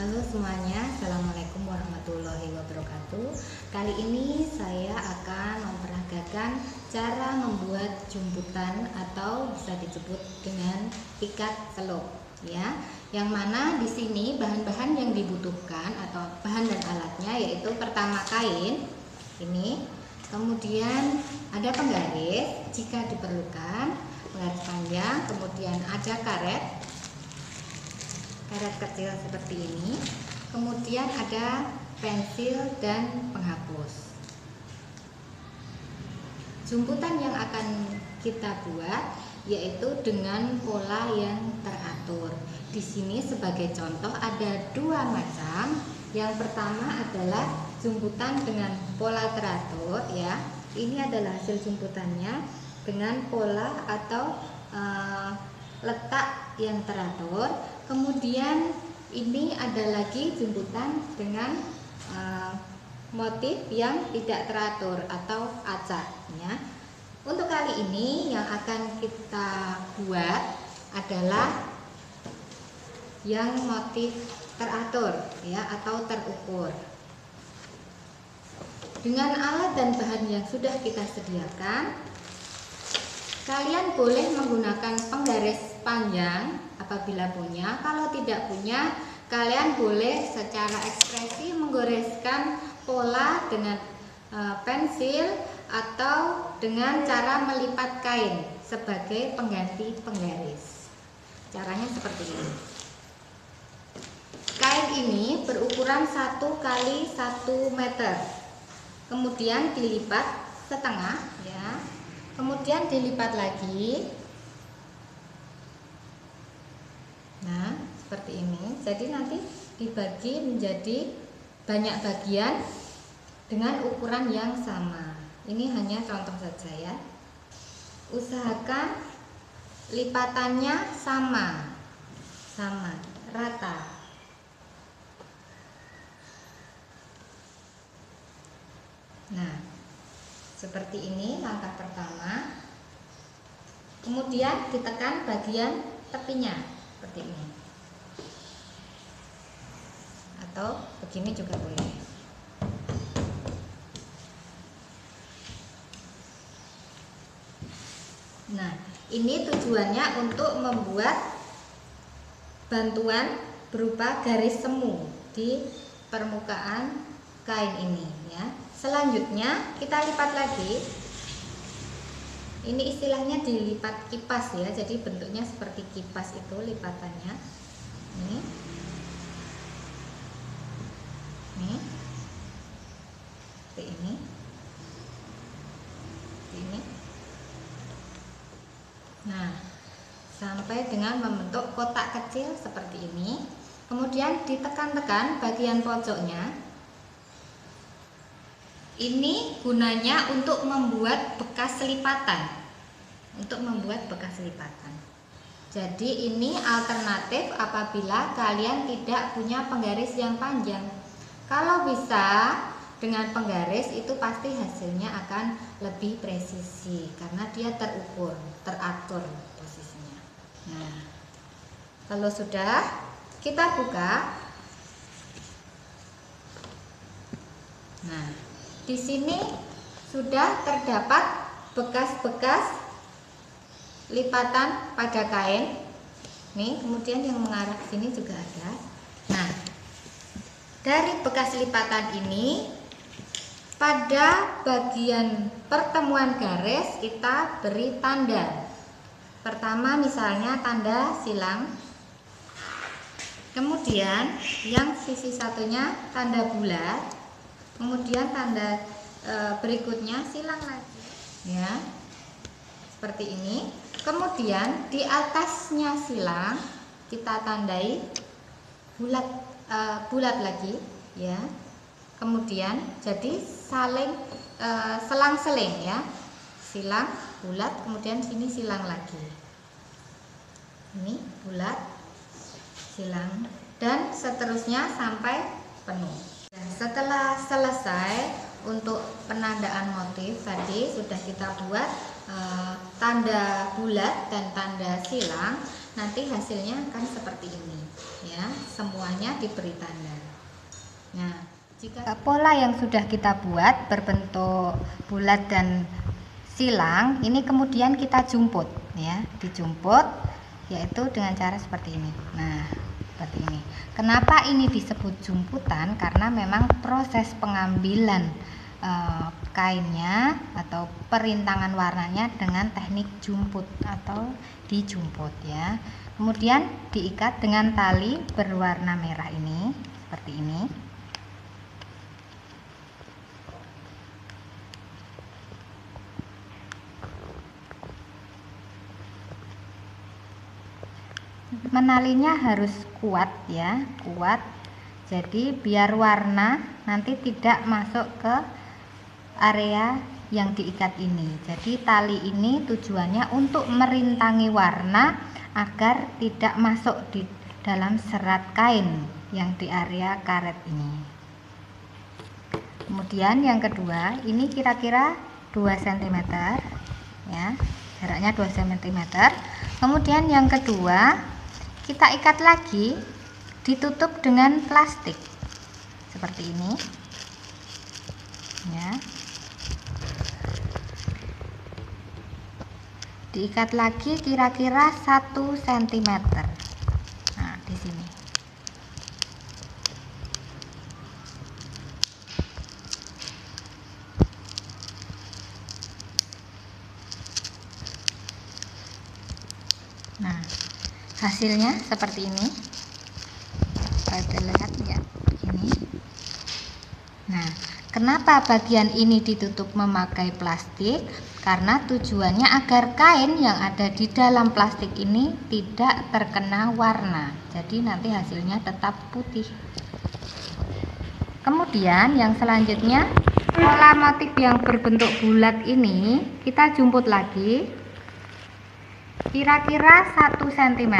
Halo semuanya, Assalamualaikum warahmatullahi wabarakatuh. Kali ini saya akan memperagakan cara membuat jumputan atau bisa disebut dengan ikat celup, ya. Yang mana di sini bahan-bahan yang dibutuhkan atau bahan dan alatnya yaitu pertama kain ini, kemudian ada penggaris jika diperlukan, penggaris panjang, kemudian ada karet kecil seperti ini, kemudian ada pensil dan penghapus. Jumputan yang akan kita buat yaitu dengan pola yang teratur. Di sini sebagai contoh ada dua macam. Yang pertama adalah jumputan dengan pola teratur, ya. Ini adalah hasil jumputannya dengan pola atau letak yang teratur. Kemudian ini ada lagi jumputan dengan motif yang tidak teratur atau acak, ya. Untuk kali ini yang akan kita buat adalah yang motif teratur, ya, atau terukur. Dengan alat dan bahan yang sudah kita sediakan, kalian boleh menggunakan penggaris panjang apabila punya. Kalau tidak punya, kalian boleh secara ekspresi menggoreskan pola dengan pensil atau dengan cara melipat kain sebagai pengganti penggaris. Caranya seperti ini. Kain ini berukuran 1 x 1 meter. Kemudian dilipat setengah, ya. Kemudian dilipat lagi. Nah, seperti ini. Jadi nanti dibagi menjadi banyak bagian dengan ukuran yang sama. Ini hanya contoh saja, ya. Usahakan lipatannya sama, rata. Nah, seperti ini langkah pertama. Kemudian ditekan bagian tepinya seperti ini, atau begini juga boleh. Nah, ini tujuannya untuk membuat bantuan berupa garis semu di permukaan kain ini, ya. Selanjutnya kita lipat lagi. Ini istilahnya dilipat kipas, ya. Jadi bentuknya seperti kipas itu lipatannya. Ini. Nih. Seperti ini. Seperti ini. Nah, sampai dengan membentuk kotak kecil seperti ini. Kemudian ditekan-tekan bagian pojoknya. Ini gunanya untuk membuat bekas lipatan. Jadi ini alternatif apabila kalian tidak punya penggaris yang panjang. Kalau bisa dengan penggaris itu pasti hasilnya akan lebih presisi karena dia terukur, teratur posisinya. Nah, kalau sudah kita buka. Nah, di sini sudah terdapat bekas-bekas lipatan pada kain. Nih, kemudian yang mengarah ke sini juga ada. Nah, dari bekas lipatan ini pada bagian pertemuan garis kita beri tanda. Pertama misalnya tanda silang. Kemudian yang sisi satunya tanda bulat. Kemudian tanda berikutnya silang lagi, ya, seperti ini. Kemudian di atasnya silang kita tandai bulat lagi, ya. Kemudian jadi saling selang-seling, ya, silang bulat, kemudian sini silang lagi. Ini bulat, silang, dan seterusnya sampai penuh. Setelah selesai untuk penandaan motif tadi sudah kita buat tanda bulat dan tanda silang. nanti hasilnya akan seperti ini ya, semuanya diberi tanda. Nah, jika pola yang sudah kita buat berbentuk bulat dan silang, ini kemudian kita jumput ya, dijumput yaitu dengan cara seperti ini. Nah, seperti ini. Kenapa ini disebut jumputan? Karena memang proses pengambilan kainnya atau perintangan warnanya dengan teknik jumput atau dijumput ya. Kemudian diikat dengan tali berwarna merah ini seperti ini. Menalinya harus kuat ya, kuat. Jadi biar warna nanti tidak masuk ke area yang diikat ini. Jadi tali ini tujuannya untuk merintangi warna agar tidak masuk di dalam serat kain yang di area karet ini. Kemudian yang kedua, ini kira-kira 2 cm ya, jaraknya 2 cm. Kemudian yang kedua, kita ikat lagi, ditutup dengan plastik seperti ini ya. Diikat lagi kira-kira 1 cm. Nah, di sini. Nah, hasilnya seperti ini. Pada lihat ya, ini. Nah, kenapa bagian ini ditutup memakai plastik? Karena tujuannya agar kain yang ada di dalam plastik ini tidak terkena warna. Jadi nanti hasilnya tetap putih. Kemudian yang selanjutnya, pola motif yang berbentuk bulat ini kita jumput lagi kira-kira 1 cm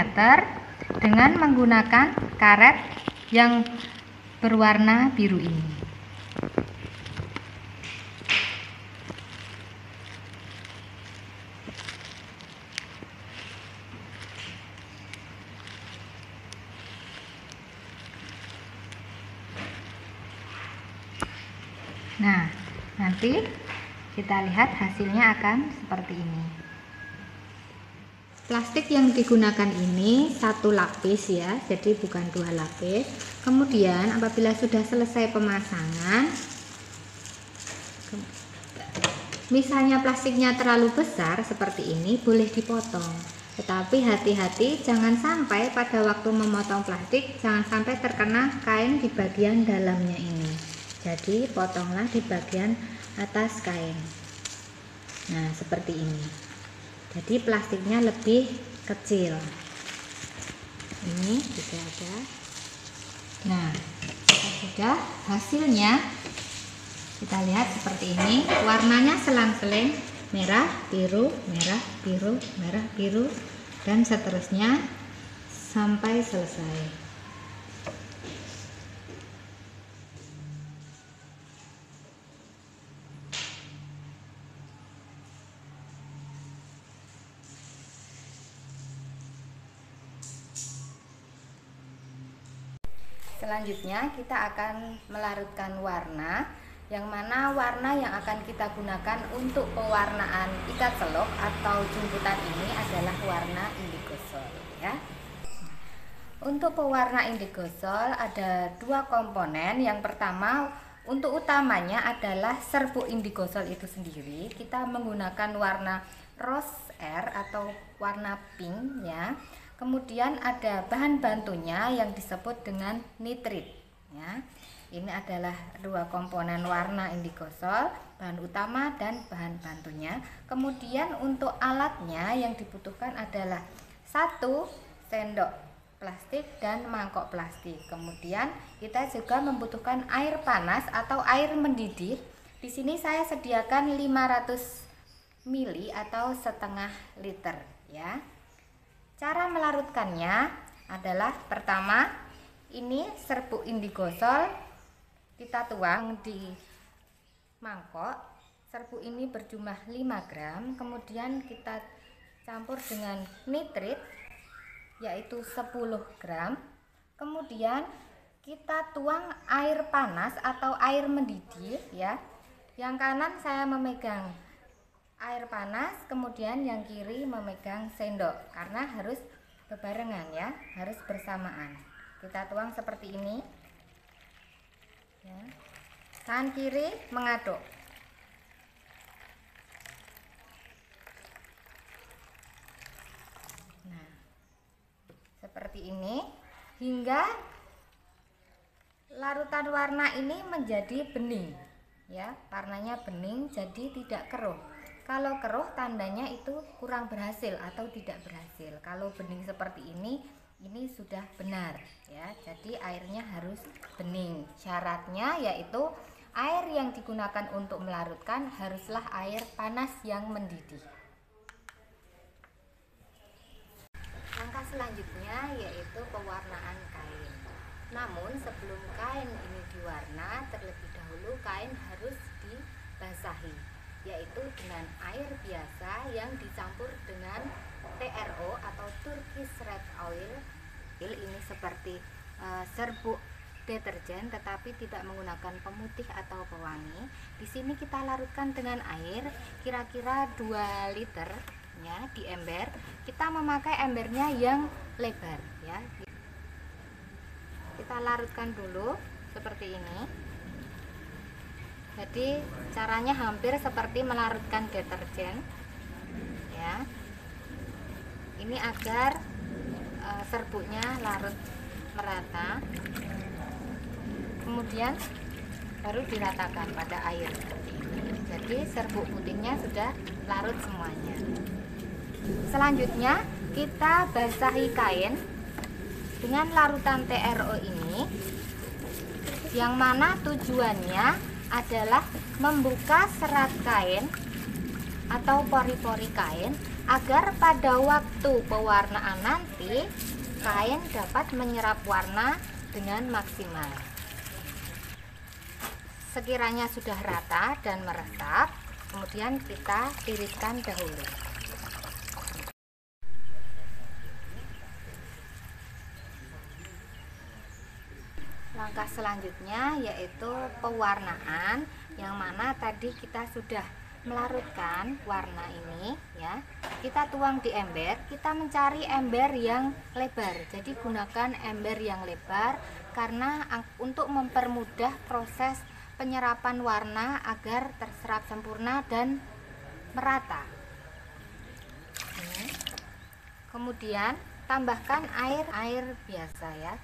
dengan menggunakan karet yang berwarna biru ini. Nah, nanti kita lihat hasilnya akan seperti ini. Plastik yang digunakan ini 1 lapis ya, jadi bukan 2 lapis. Kemudian apabila sudah selesai pemasangan, misalnya plastiknya terlalu besar seperti ini, boleh dipotong. Tetapi hati-hati, jangan sampai pada waktu memotong plastik, jangan sampai terkena kain di bagian dalamnya ini. Jadi potonglah di bagian atas kain. Nah, seperti ini. Jadi plastiknya lebih kecil. Ini juga ada. Nah, sudah hasilnya kita lihat seperti ini. Warnanya selang-seling, merah, biru, merah, biru, merah, biru, dan seterusnya sampai selesai. Selanjutnya kita akan melarutkan warna, yang mana warna yang akan kita gunakan untuk pewarnaan ikat selop atau jumputan ini adalah warna indigo sol ya. Untuk pewarna indigo sol ada 2 komponen. Yang pertama, untuk utamanya adalah serbuk indigo sol itu sendiri. Kita menggunakan warna rose air atau warna pink ya. Kemudian ada bahan bantunya yang disebut dengan nitrit ya. Ini adalah 2 komponen warna indigo sol, bahan utama dan bahan bantunya. Kemudian untuk alatnya yang dibutuhkan adalah 1 sendok plastik dan mangkok plastik. Kemudian kita juga membutuhkan air panas atau air mendidih. Di sini saya sediakan 500 ml atau setengah liter ya. Cara melarutkannya adalah pertama, ini serbuk indigo sol kita tuang di mangkok. Serbuk ini berjumlah 5 gram. Kemudian kita campur dengan nitrit yaitu 10 gram. Kemudian kita tuang air panas atau air mendidih ya. Yang kanan saya memegang air panas, kemudian yang kiri memegang sendok, karena harus bebarengan ya, harus bersamaan. Kita tuang seperti ini ya. Tangan kiri mengaduk. Nah, seperti ini hingga larutan warna ini menjadi bening ya, warnanya bening, jadi tidak keruh. Kalau keruh tandanya itu kurang berhasil atau tidak berhasil. Kalau bening seperti ini sudah benar ya, jadi airnya harus bening. Syaratnya yaitu air yang digunakan untuk melarutkan haruslah air panas yang mendidih. Langkah selanjutnya yaitu pewarnaan kain. Namun sebelum kain ini diwarna, terlebih dahulu kain harus dibasahi, yaitu dengan air biasa yang dicampur dengan TRO atau Turkish Red Oil. Ini seperti serbuk deterjen tetapi tidak menggunakan pemutih atau pewangi. Di sini kita larutkan dengan air kira-kira 2 liter ya, di ember. Kita memakai embernya yang lebar ya. Kita larutkan dulu seperti ini. Jadi caranya hampir seperti melarutkan deterjen ya. Ini agar serbuknya larut merata, kemudian baru diratakan pada air seperti ini. Jadi serbuk putihnya sudah larut semuanya. Selanjutnya kita basahi kain dengan larutan TRO ini, yang mana tujuannya adalah membuka serat kain atau pori-pori kain agar pada waktu pewarnaan nanti kain dapat menyerap warna dengan maksimal. Sekiranya sudah rata dan meresap, kemudian kita tiriskan dahulu. Langkah selanjutnya yaitu pewarnaan, yang mana tadi kita sudah melarutkan warna ini ya. Kita tuang di ember, kita mencari ember yang lebar. Jadi gunakan ember yang lebar karena untuk mempermudah proses penyerapan warna agar terserap sempurna dan merata. Kemudian tambahkan air biasa ya,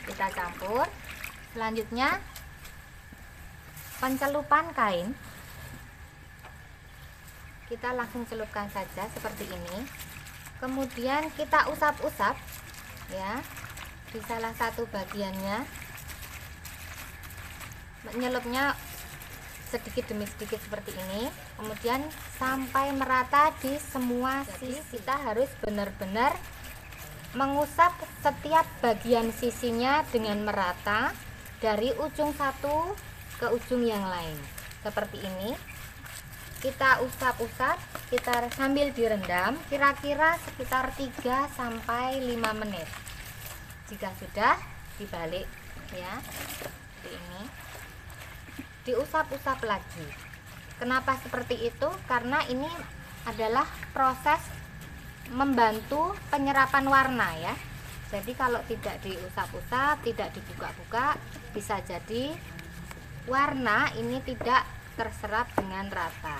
kita campur. Selanjutnya pencelupan kain, kita langsung celupkan saja seperti ini. Kemudian kita usap-usap ya di salah satu bagiannya, menyelupnya sedikit demi sedikit seperti ini, kemudian sampai merata di semua sisi. Kita harus benar-benar mengusap setiap bagian sisinya dengan merata dari ujung satu ke ujung yang lain seperti ini. Kita usap-usap, kita sambil direndam kira-kira sekitar 3 sampai 5 menit. Jika sudah, dibalik ya, seperti ini, diusap-usap lagi. Kenapa seperti itu? Karena ini adalah proses membantu penyerapan warna ya. Jadi kalau tidak diusap-usap, tidak dibuka-buka, bisa jadi warna ini tidak terserap dengan rata.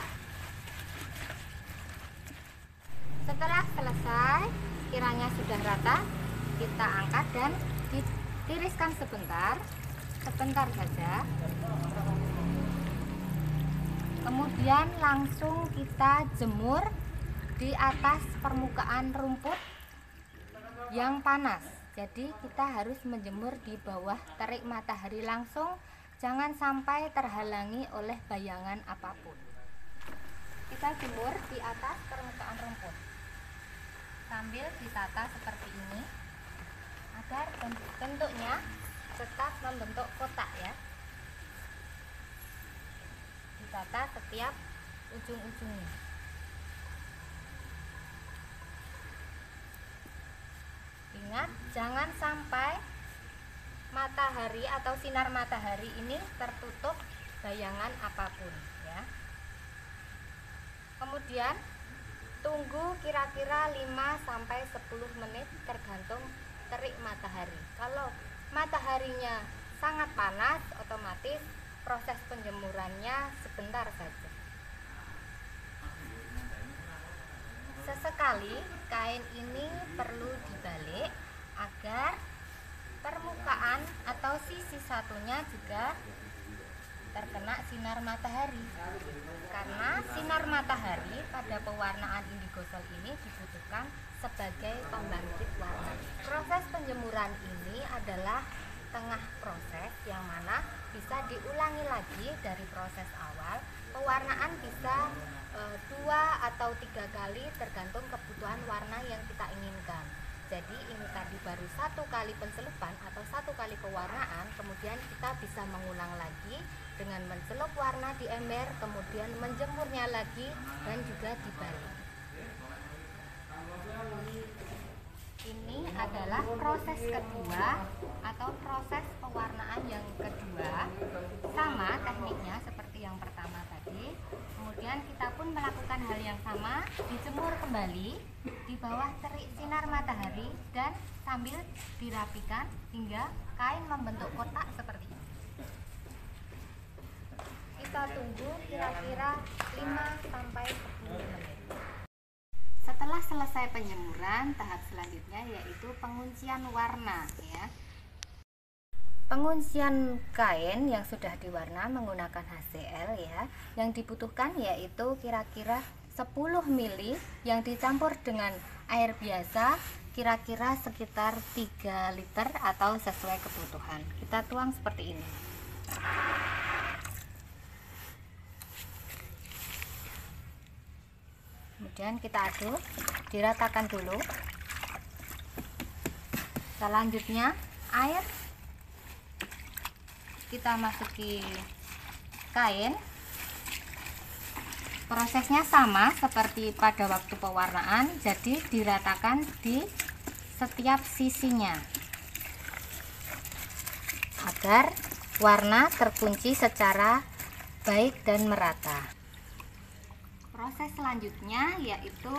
Setelah selesai, kiranya sudah rata, kita angkat dan ditiriskan sebentar saja. Kemudian langsung kita jemur di atas permukaan rumput yang panas. Jadi kita harus menjemur di bawah terik matahari langsung, jangan sampai terhalangi oleh bayangan apapun. Kita jemur di atas permukaan rumput sambil ditata seperti ini agar bentuknya tetap membentuk kotak ya. Ditata setiap ujung-ujungnya. Ingat, jangan sampai matahari atau sinar matahari ini tertutup bayangan apapun ya. Kemudian tunggu kira-kira 5-10 menit tergantung terik matahari. Kalau mataharinya sangat panas, otomatis proses penjemurannya sebentar saja. Sesekali kain ini perlu dibalik agar permukaan atau sisi satunya juga terkena sinar matahari. Karena sinar matahari pada pewarnaan indigo sol ini dibutuhkan sebagai pembangkit warna. Proses penjemuran ini adalah tengah proses yang mana bisa diulangi lagi dari proses awal. Pewarnaan bisa 2 atau 3 kali tergantung kebutuhan warna yang kita inginkan. Jadi ini tadi baru 1 kali pencelupan atau 1 kali pewarnaan, kemudian kita bisa mengulang lagi dengan mencelup warna di ember, kemudian menjemurnya lagi dan juga dibalik. Ini adalah proses kedua atau proses pewarnaan yang kedua, sama tekniknya seperti yang pertama tadi. Kemudian kita pun melakukan hal yang sama, dijemur kembali di bawah terik sinar matahari dan sambil dirapikan hingga kain membentuk kotak seperti ini. Kita tunggu kira-kira 5-10 menit. Setelah selesai penjemuran, tahap selanjutnya yaitu penguncian warna ya. Penguncian kain yang sudah diwarna menggunakan HCl ya. Yang dibutuhkan yaitu kira-kira 10 ml yang dicampur dengan air biasa, kira-kira sekitar 3 liter atau sesuai kebutuhan. Kita tuang seperti ini. Kemudian kita aduk, diratakan dulu. Selanjutnya air kita masuki kain. Prosesnya sama seperti pada waktu pewarnaan, jadi diratakan di setiap sisinya agar warna terkunci secara baik dan merata. Proses selanjutnya yaitu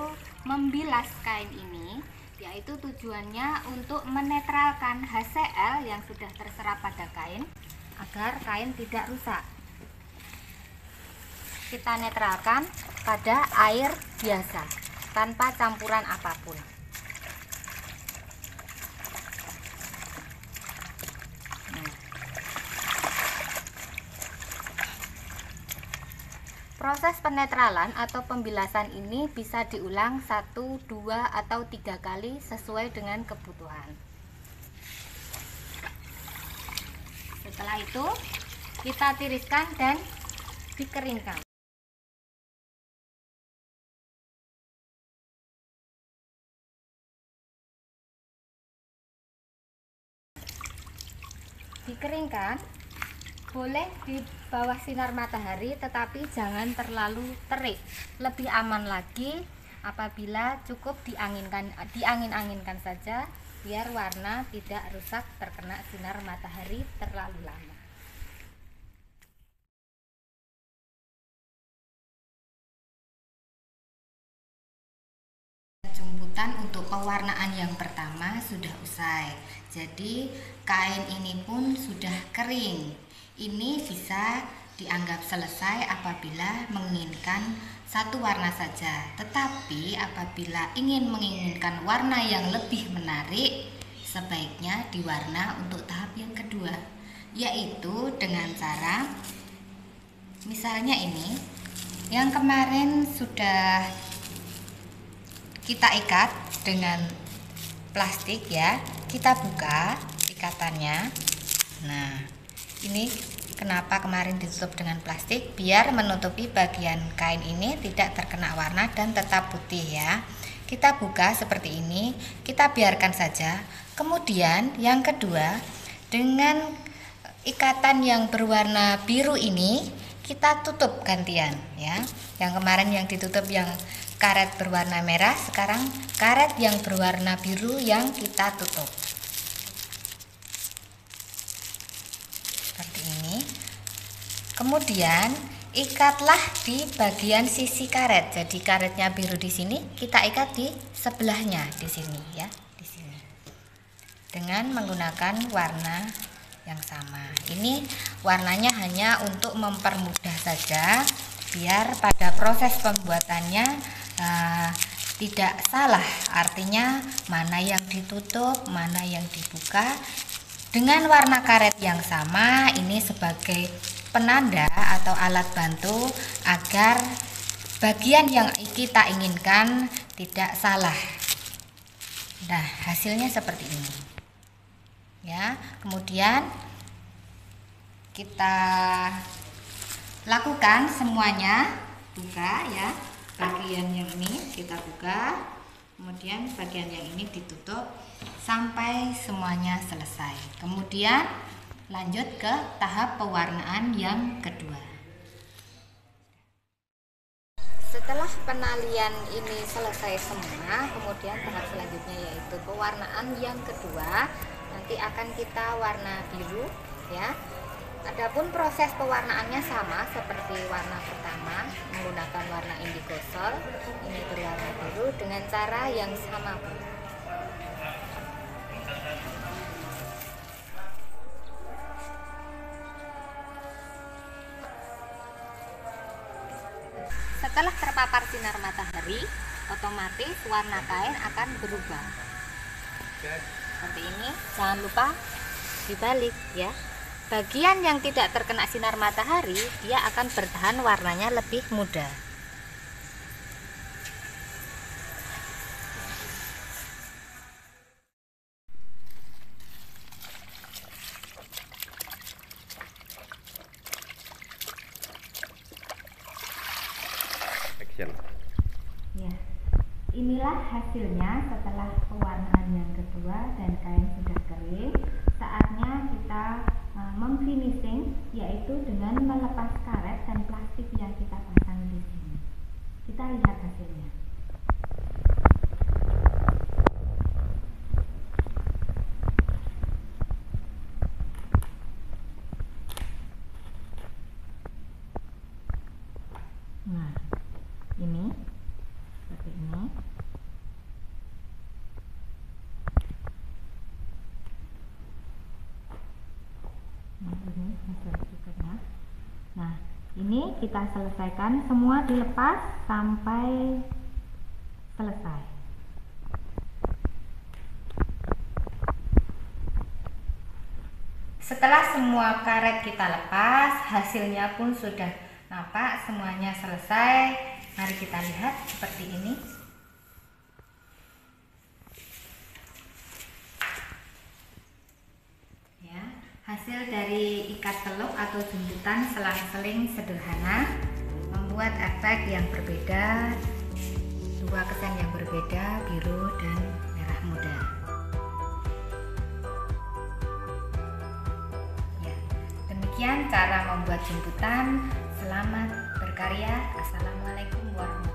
membilas kain ini, yaitu tujuannya untuk menetralkan HCl yang sudah terserap pada kain agar kain tidak rusak. Kita netralkan pada air biasa tanpa campuran apapun. Proses penetralan atau pembilasan ini bisa diulang 1, 2, atau 3 kali sesuai dengan kebutuhan. Setelah itu kita tiriskan dan dikeringkan. Dikeringkan boleh di bawah sinar matahari, tetapi jangan terlalu terik. Lebih aman lagi apabila cukup diangin-anginkan saja, biar warna tidak rusak terkena sinar matahari terlalu lama. Jemputan untuk pewarnaan yang pertama sudah usai. Jadi kain ini pun sudah kering. Ini bisa dianggap selesai apabila menginginkan satu warna saja. Tetapi apabila menginginkan warna yang lebih menarik, sebaiknya diwarna untuk tahap yang kedua, yaitu dengan cara misalnya ini yang kemarin sudah kita ikat dengan plastik ya. Kita buka ikatannya. Nah, ini kenapa kemarin ditutup dengan plastik, biar menutupi bagian kain ini tidak terkena warna dan tetap putih ya. Kita buka seperti ini, kita biarkan saja. Kemudian yang kedua, dengan ikatan yang berwarna biru ini kita tutup gantian ya. Yang kemarin yang ditutup yang karet berwarna merah, sekarang karet yang berwarna biru yang kita tutup. Seperti ini. Kemudian ikatlah di bagian sisi karet. Jadi karetnya biru di sini, kita ikat di sebelahnya di sini ya, di sini. Dengan menggunakan warna yang sama. Ini warnanya hanya untuk mempermudah saja, biar pada proses pembuatannya tidak salah. Artinya mana yang ditutup, mana yang dibuka. Dengan warna karet yang sama, ini sebagai penanda atau alat bantu agar bagian yang kita inginkan tidak salah. Nah, hasilnya seperti ini. Ya, kemudian kita lakukan semuanya, buka ya. Bagian yang ini kita buka, kemudian bagian yang ini ditutup sampai semuanya selesai. Kemudian lanjut ke tahap pewarnaan yang kedua. Setelah penalian ini selesai semua, kemudian tahap selanjutnya yaitu pewarnaan yang kedua. Nanti akan kita warna biru ya. Adapun proses pewarnaannya sama seperti warna pertama, menggunakan warna indigo sol. Ini berwarna biru dengan cara yang sama, Bu. Setelah terpapar sinar matahari, otomatis warna kain akan berubah. Seperti ini, jangan lupa dibalik ya. Bagian yang tidak terkena sinar matahari, dia akan bertahan warnanya lebih muda. Action. Ya, inilah hasilnya setelah pewarnaan yang kedua dan kain sudah kering. Saatnya kita memfinishing, yaitu dengan melepas karet dan plastik yang kita pasang di sini. Kita lihat hasilnya. Nah, ini seperti ini. Ini hasil berikutnya. Nah, ini kita selesaikan semua, dilepas sampai selesai. Setelah semua karet kita lepas, hasilnya pun sudah nampak, semuanya selesai. Mari kita lihat seperti ini. Hasil dari ikat teluk atau jemputan selang-seling sederhana membuat efek yang berbeda, dua kesan yang berbeda, biru dan merah muda. Ya, demikian cara membuat jemputan. Selamat berkarya. Assalamualaikum warahmatullahi wabarakatuh.